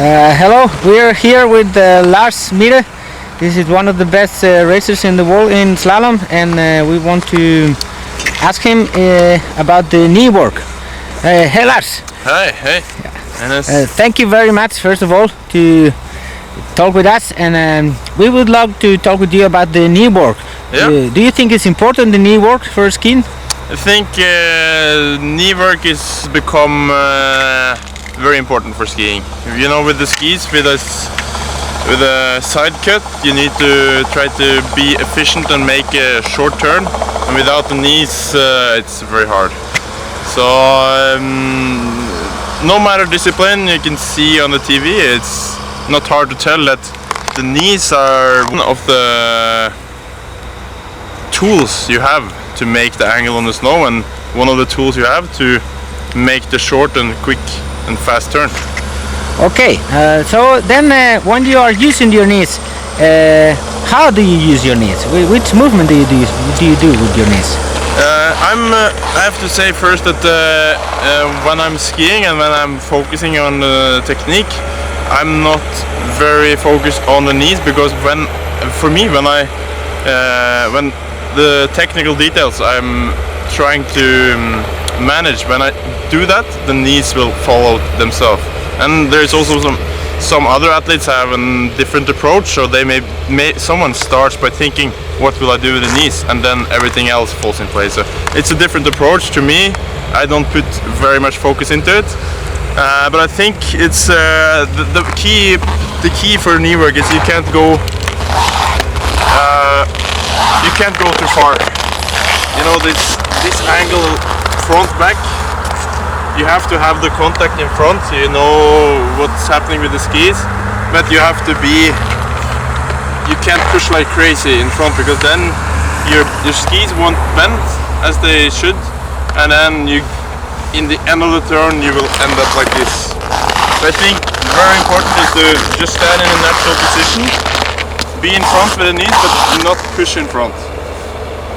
Hello, we're here with LARS. This is one of the best racers in the world in slalom, and we want to ask him about the knee work. Hey Lars. Hi, hey. Thank you very much, first of all, to talk with us, and we would love to talk with you about the knee work. Yeah. Do you think it's important, the knee work for skiing? I think knee work has become very important for skiing. You know, with the skis, with a side cut, you need to try to be efficient and make a short turn. And without the knees, it's very hard. So no matter discipline, you can see on the TV, it's not hard to tell that the knees are one of the tools you have to make the angle on the snow, and one of the tools you have to make the short and quick and fast turn. Okay, so then when you are using your knees, how do you use your knees? Which movement do you do with your knees? I have to say first that when I'm skiing and when I'm focusing on the technique, I'm not very focused on the knees, because when the technical details I'm trying to manage, when I do that, the knees will follow themselves. And there's also some other athletes have a different approach, so they someone starts by thinking, what will I do with the knees, and then everything else falls in place. So it's a different approach to me. I don't put very much focus into it, but I think it's the key for knee work is you can't go too far. You know, this angle front back, you have to have the contact in front, so you know what's happening with the skis, but you can't push like crazy in front, because then your skis won't bend as they should, and then in the end of the turn you will end up like this. So I think very important is to just stand in a natural position, be in front with the knees, but not push in front.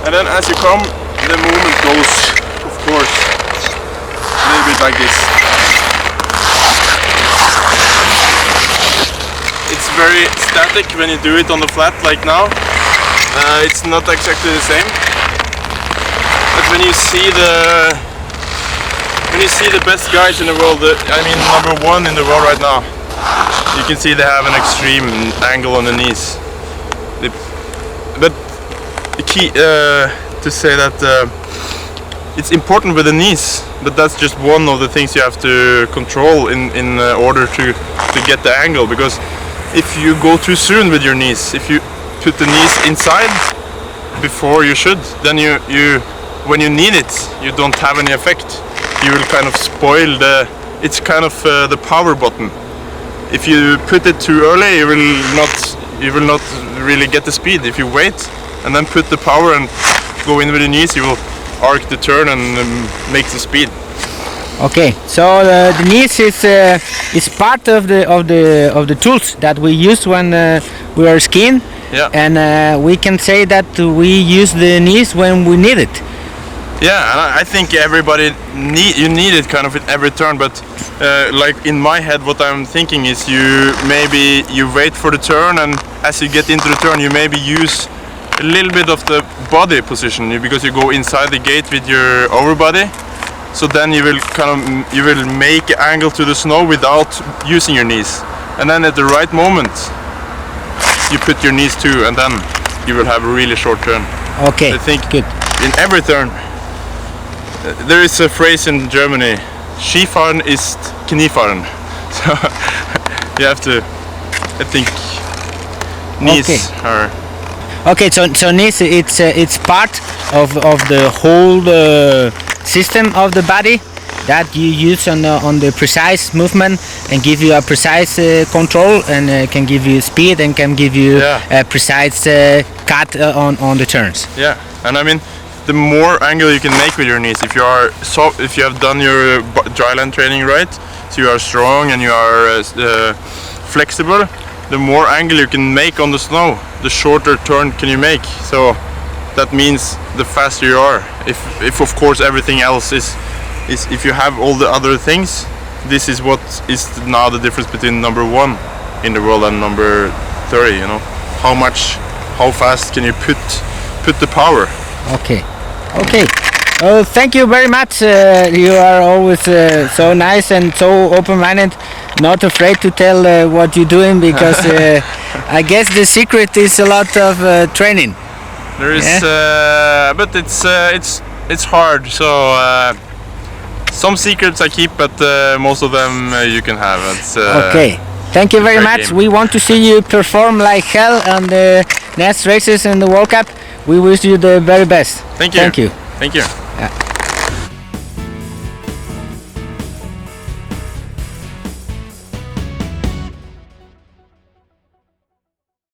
And then as you come, the movement goes, of course, a little bit like this. It's very static when you do it on the flat like now. It's not exactly the same. But when you see the best guys in the world, number one in the world right now, you can see they have an extreme angle on the knees. But the key to say that it's important with the knees, but that's just one of the things you have to control in order to get the angle. Because if you go too soon with your knees, if you put the knees inside before you should, then you when you need it, you don't have any effect. You will kind of spoil it's kind of the power button. If you put it too early, you will not really get the speed. If you wait and then put the power and go in with the knees, you will arc the turn and make the speed. Okay, so the knees is part of the tools that we use when we are skiing. Yeah. And we can say that we use the knees when we need it. Yeah, and I think you need it kind of at every turn, but like in my head, what I'm thinking is you wait for the turn, and as you get into the turn, you maybe use a little bit of the body position, because you go inside the gate with your overbody. So then you will make an angle to the snow without using your knees, and then at the right moment you put your knees too, and then you will have a really short turn. Okay, I think good. In every turn there is a phrase in Germany: Skifahren ist Kniefahren. So you have to, I think, knees are. Okay, so knees, it's part of the whole system of the body that you use on the precise movement, and give you a precise control, and can give you speed, and can give you a precise cut on the turns. Yeah, and I mean, the more angle you can make with your knees, if you have done your dryland training right, so you are strong and you are flexible, the more angle you can make on the snow, the shorter turn can you make. So that means the faster you are. If of course everything else is if you have all the other things, this is what is now the difference between number 1 in the world and number 30. You know, how fast can you put the power? Okay. Oh, thank you very much. You are always so nice and so open-minded, not afraid to tell what you're doing, because I guess the secret is a lot of training. There is, but it's hard. So some secrets I keep, but most of them you can have. It's, okay. Thank you very much. game. We want to see you perform like hell on the next races in the World Cup. We wish you the very best. Thank you. Thank you. Thank you. Yeah.